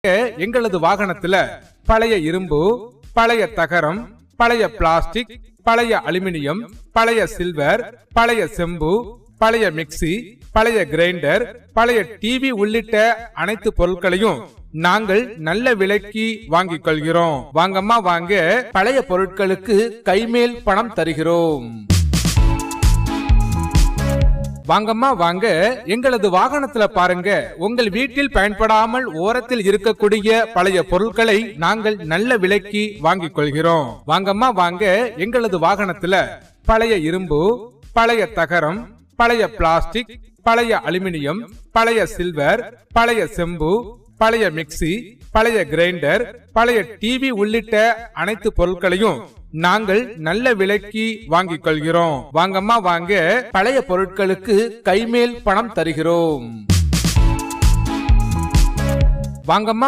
எங்களது வாகனத்துல பழைய இரும்பு, பழைய தகரம், பழைய பிளாஸ்டிக், பழைய அலுமினியம், பழைய சில்வர், பழைய செம்பு, பழைய மிக்சி, பழைய கிரைண்டர், பழைய டிவி உள்ளிட்ட அனைத்து பொருட்களையும் நாங்கள் நல்ல விலைக்கு வாங்கிக் கொள்கிறோம். வாங்கம்மா வாங்க, பழைய பொருட்களுக்கு கைமேல் பணம் தருகிறோம். வாங்கம்மா வாங்க, எங்களது வாகனத்துல பாருங்க, உங்கள் வீட்டில் பயன்படாமல் ஓரத்தில் இருக்கக்கூடிய பழைய பொருட்களை நாங்கள் நல்ல விலைக்கு வாங்கிக் கொள்கிறோம். வாங்கம்மா வாங்க, எங்களது வாகனத்துல பழைய இரும்பு, பழைய தகரம், பழைய பிளாஸ்டிக், பழைய அலுமினியம், பழைய சில்வர், பழைய செம்பு, பழைய மிக்சி, பழைய கிரைண்டர், பழைய டிவி உள்ளிட்ட அனைத்து பொருட்களையும் நாங்கள் நல்ல விலைக்கு வாங்கிக் கொள்கிறோம். வாங்கம்மா வாங்க, பழைய பொருட்களுக்கு கைமேல் பணம் தருகிறோம். வாங்கம்மா